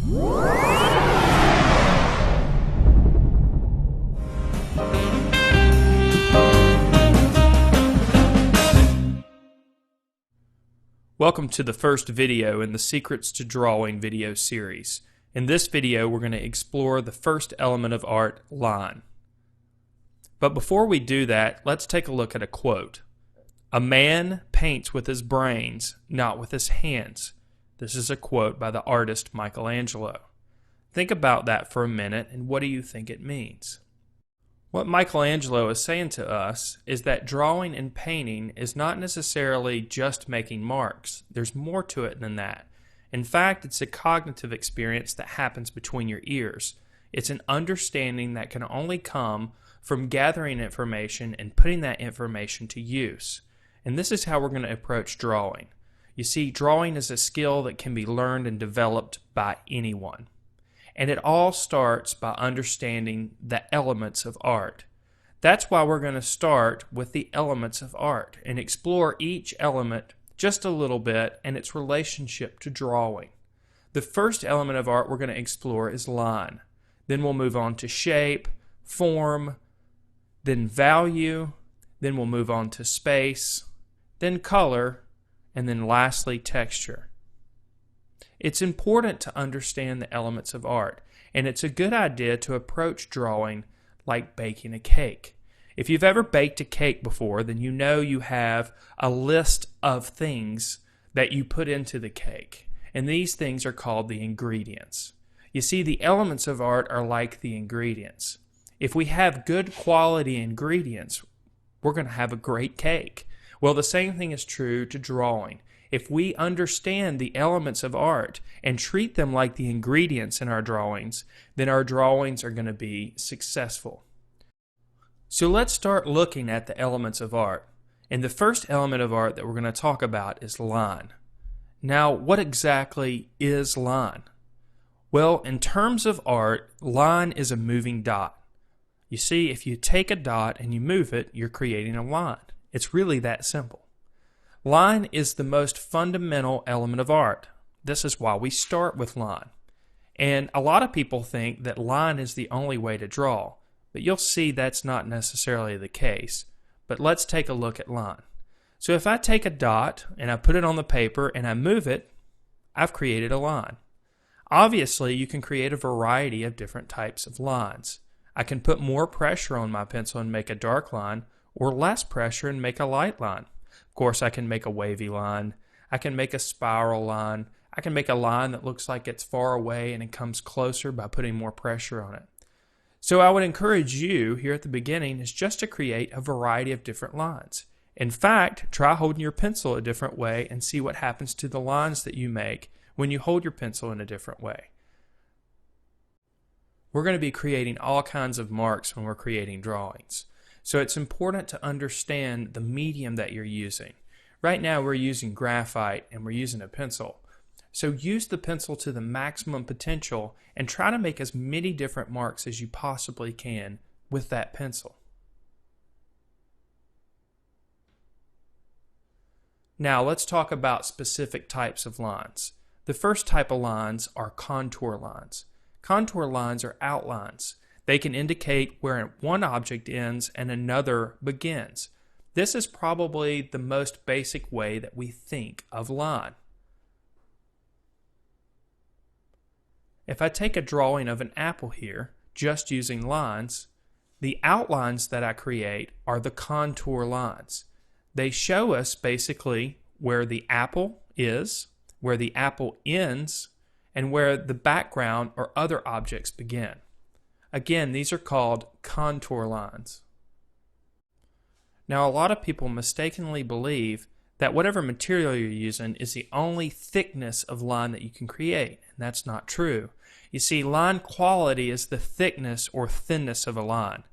Welcome to the first video in the Secrets to Drawing video series. In this video, we're going to explore the first element of art, line. But before we do that, let's take a look at a quote. "A man paints with his brains, not with his hands." This is a quote by the artist Michelangelo. Think about that for a minute, and what do you think it means? What Michelangelo is saying to us is that drawing and painting is not necessarily just making marks. There's more to it than that. In fact, it's a cognitive experience that happens between your ears. It's an understanding that can only come from gathering information and putting that information to use. And this is how we're going to approach drawing. You see, drawing is a skill that can be learned and developed by anyone. And it all starts by understanding the elements of art. That's why we're going to start with the elements of art and explore each element just a little bit and its relationship to drawing. The first element of art we're going to explore is line. Then we'll move on to shape, form, then value, then we'll move on to space, then color, and then lastly texture. It's important to understand the elements of art, and it's a good idea to approach drawing like baking a cake. If you've ever baked a cake before, then you know you have a list of things that you put into the cake, and these things are called the ingredients. You see, the elements of art are like the ingredients. If we have good quality ingredients, we're going to have a great cake. Well, the same thing is true to drawing. If we understand the elements of art and treat them like the ingredients in our drawings, then our drawings are going to be successful. So let's start looking at the elements of art. And the first element of art that we're going to talk about is line. Now, what exactly is line? Well, in terms of art, line is a moving dot. You see, if you take a dot and you move it, you're creating a line. It's really that simple. Line is the most fundamental element of art. This is why we start with line. And a lot of people think that line is the only way to draw, but you'll see that's not necessarily the case. But let's take a look at line. So if I take a dot and I put it on the paper and I move it, I've created a line. Obviously, you can create a variety of different types of lines. I can put more pressure on my pencil and make a dark line, or less pressure and make a light line. Of course, I can make a wavy line, I can make a spiral line, I can make a line that looks like it's far away and it comes closer by putting more pressure on it. So I would encourage you here at the beginning is just to create a variety of different lines. In fact, try holding your pencil a different way and see what happens to the lines that you make when you hold your pencil in a different way. We're going to be creating all kinds of marks when we're creating drawings. So it's important to understand the medium that you're using. Right now we're using graphite and we're using a pencil. So use the pencil to the maximum potential and try to make as many different marks as you possibly can with that pencil. Now let's talk about specific types of lines. The first type of lines are contour lines. Contour lines are outlines. They can indicate where one object ends and another begins. This is probably the most basic way that we think of line. If I take a drawing of an apple here, just using lines, the outlines that I create are the contour lines. They show us basically where the apple is, where the apple ends, and where the background or other objects begin. Again, these are called contour lines. Now, a lot of people mistakenly believe that whatever material you're using is the only thickness of line that you can create, and that's not true. You see, line quality is the thickness or thinness of a line.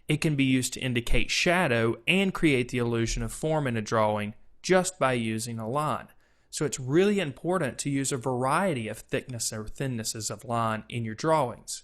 It can be used to indicate shadow and create the illusion of form in a drawing just by using a line. So it's really important to use a variety of thickness or thinnesses of line in your drawings.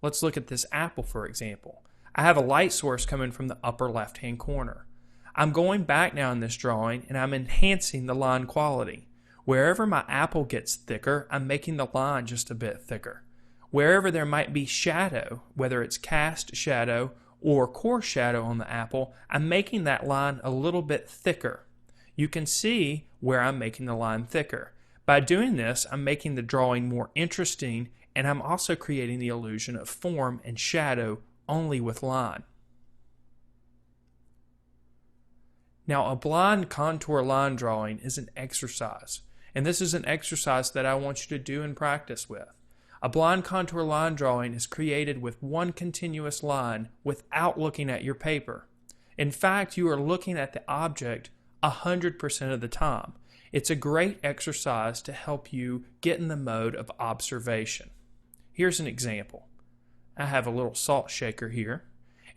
Let's look at this apple, for example. I have a light source coming from the upper left-hand corner. I'm going back now in this drawing and I'm enhancing the line quality. Wherever my apple gets thicker, I'm making the line just a bit thicker. Wherever there might be shadow, whether it's cast shadow or core shadow on the apple, I'm making that line a little bit thicker. You can see where I'm making the line thicker. By doing this, I'm making the drawing more interesting, and I'm also creating the illusion of form and shadow only with line. Now, a blind contour line drawing is an exercise, and this is an exercise that I want you to do and practice with. A blind contour line drawing is created with one continuous line without looking at your paper. In fact, you are looking at the object 100% of the time. It's a great exercise to help you get in the mode of observation. Here's an example. I have a little salt shaker here.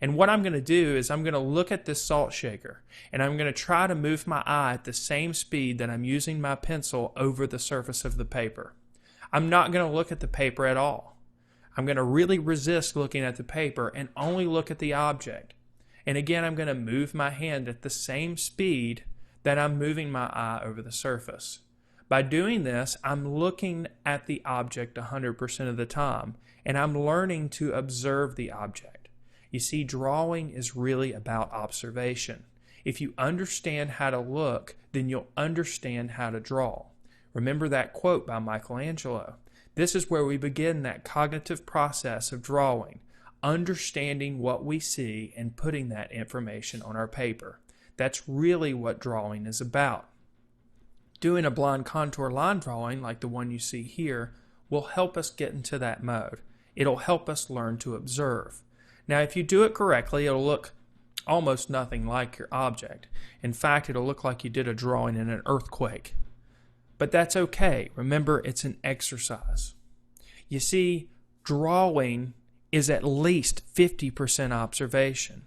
And what I'm going to do is I'm going to look at this salt shaker, and I'm going to try to move my eye at the same speed that I'm using my pencil over the surface of the paper. I'm not going to look at the paper at all. I'm going to really resist looking at the paper and only look at the object. And again, I'm going to move my hand at the same speed that I'm moving my eye over the surface. By doing this, I'm looking at the object 100% of the time, and I'm learning to observe the object. You see, drawing is really about observation. If you understand how to look, then you'll understand how to draw. Remember that quote by Michelangelo. This is where we begin that cognitive process of drawing, understanding what we see and putting that information on our paper. That's really what drawing is about. Doing a blind contour line drawing like the one you see here will help us get into that mode. It'll help us learn to observe. Now, if you do it correctly, it'll look almost nothing like your object. In fact, it'll look like you did a drawing in an earthquake. But that's okay. Remember, it's an exercise. You see, drawing is at least 50% observation.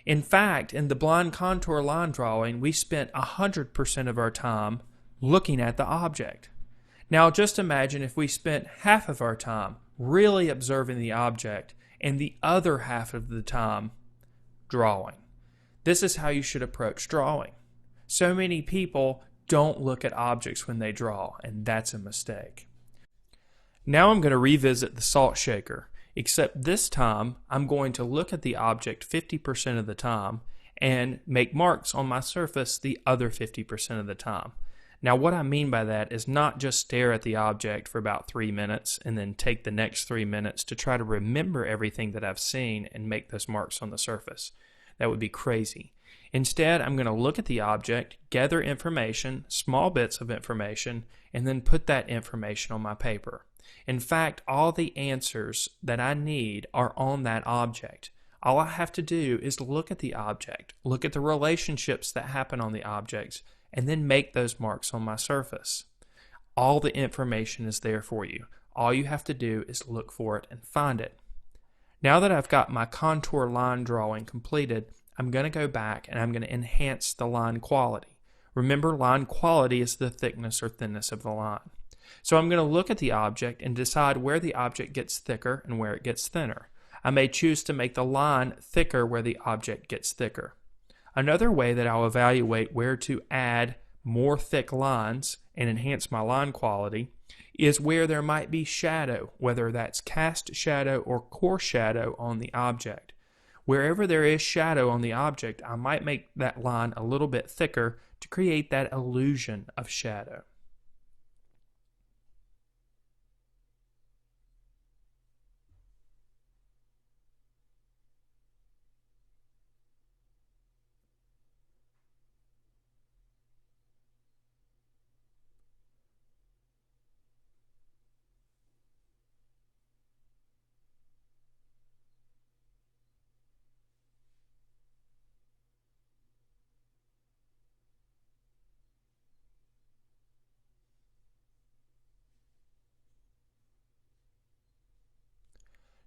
In fact, in the blind contour line drawing, we spent 100% of our time looking at the object. Now, just imagine if we spent half of our time really observing the object and the other half of the time drawing. This is how you should approach drawing. So many people don't look at objects when they draw, and that's a mistake. Now I'm going to revisit the salt shaker, except this time I'm going to look at the object 50% of the time and make marks on my surface the other 50% of the time. Now, what I mean by that is not just stare at the object for about 3 minutes and then take the next 3 minutes to try to remember everything that I've seen and make those marks on the surface. That would be crazy. Instead, I'm going to look at the object, gather information, small bits of information, and then put that information on my paper. In fact, all the answers that I need are on that object. All I have to do is look at the object, look at the relationships that happen on the objects, and then make those marks on my surface. All the information is there for you. All you have to do is look for it and find it. Now that I've got my contour line drawing completed, I'm going to go back and I'm going to enhance the line quality. Remember, line quality is the thickness or thinness of the line. So I'm going to look at the object and decide where the object gets thicker and where it gets thinner. I may choose to make the line thicker where the object gets thicker. Another way that I'll evaluate where to add more thick lines and enhance my line quality is where there might be shadow, whether that's cast shadow or core shadow on the object. Wherever there is shadow on the object, I might make that line a little bit thicker to create that illusion of shadow.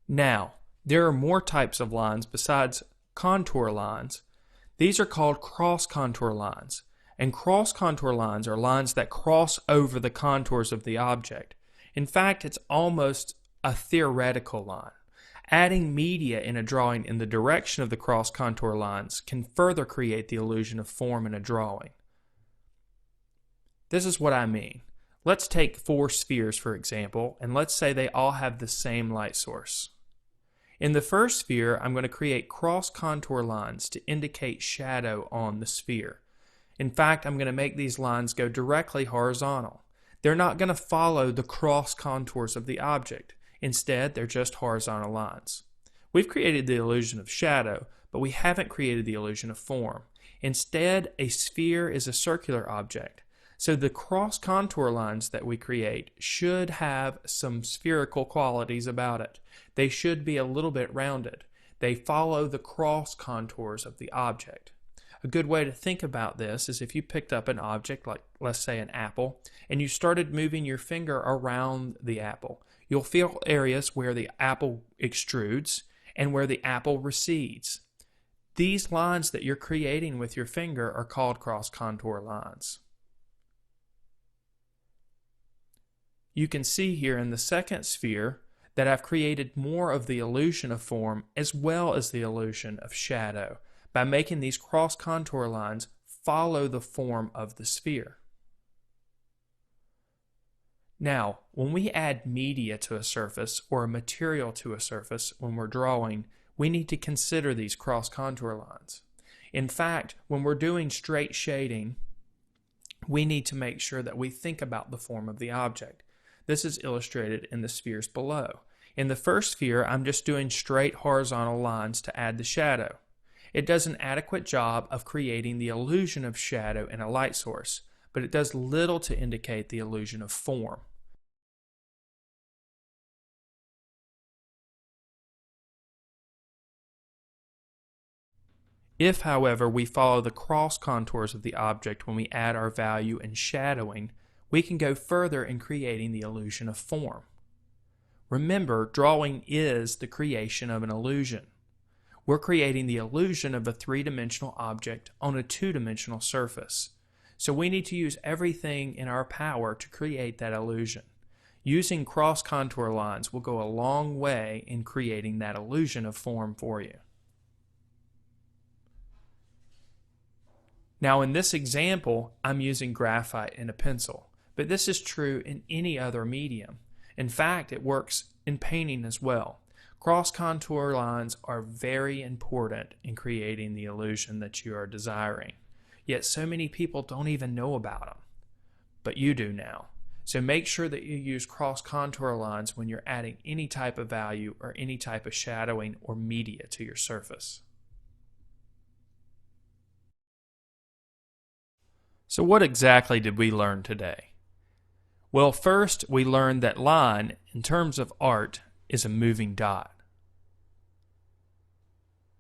Now, there are more types of lines besides contour lines. These are called cross-contour lines, and cross-contour lines are lines that cross over the contours of the object. In fact, it's almost a theoretical line. Adding media in a drawing in the direction of the cross-contour lines can further create the illusion of form in a drawing. This is what I mean. Let's take 4 spheres for example, and let's say they all have the same light source. In the first sphere, I'm going to create cross contour lines to indicate shadow on the sphere. In fact, I'm going to make these lines go directly horizontal. They're not going to follow the cross contours of the object. Instead, they're just horizontal lines. We've created the illusion of shadow, but we haven't created the illusion of form. Instead, a sphere is a circular object. So the cross contour lines that we create should have some spherical qualities about it. They should be a little bit rounded. They follow the cross contours of the object. A good way to think about this is if you picked up an object, like let's say an apple, and you started moving your finger around the apple. You'll feel areas where the apple extrudes and where the apple recedes. These lines that you're creating with your finger are called cross contour lines. You can see here in the second sphere that I've created more of the illusion of form as well as the illusion of shadow by making these cross contour lines follow the form of the sphere. Now, when we add media to a surface or a material to a surface when we're drawing, we need to consider these cross contour lines. In fact, when we're doing straight shading, we need to make sure that we think about the form of the object. This is illustrated in the spheres below. In the first sphere, I'm just doing straight horizontal lines to add the shadow. It does an adequate job of creating the illusion of shadow in a light source, but it does little to indicate the illusion of form. If, however, we follow the cross contours of the object when we add our value in shadowing, we can go further in creating the illusion of form. Remember, drawing is the creation of an illusion. We're creating the illusion of a three-dimensional object on a two-dimensional surface. So we need to use everything in our power to create that illusion. Using cross contour lines will go a long way in creating that illusion of form for you. Now in this example, I'm using graphite and a pencil, but this is true in any other medium. In fact, it works in painting as well. Cross contour lines are very important in creating the illusion that you are desiring. Yet so many people don't even know about them. But you do now. So make sure that you use cross contour lines when you're adding any type of value or any type of shadowing or media to your surface. So what exactly did we learn today? Well, first we learned that line, in terms of art, is a moving dot.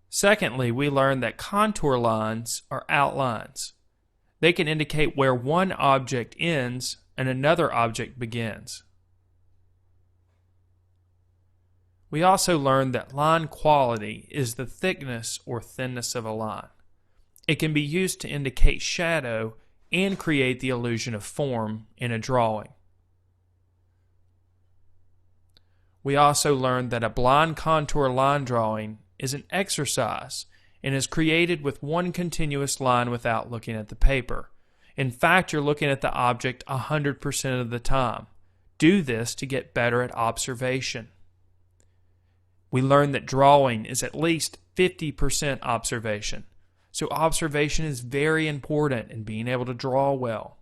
Secondly, we learned that contour lines are outlines. They can indicate where one object ends and another object begins. We also learned that line quality is the thickness or thinness of a line. It can be used to indicate shadow and create the illusion of form in a drawing. We also learned that a blind contour line drawing is an exercise and is created with one continuous line without looking at the paper. In fact, you're looking at the object 100% of the time. Do this to get better at observation. We learned that drawing is at least 50% observation. So observation is very important in being able to draw well.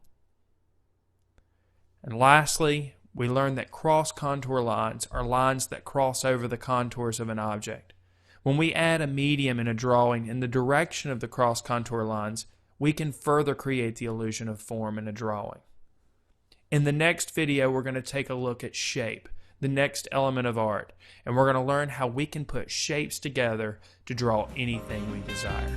And lastly, we learned that cross contour lines are lines that cross over the contours of an object. When we add a medium in a drawing in the direction of the cross contour lines, we can further create the illusion of form in a drawing. In the next video, we're going to take a look at shape, the next element of art, and we're going to learn how we can put shapes together to draw anything we desire.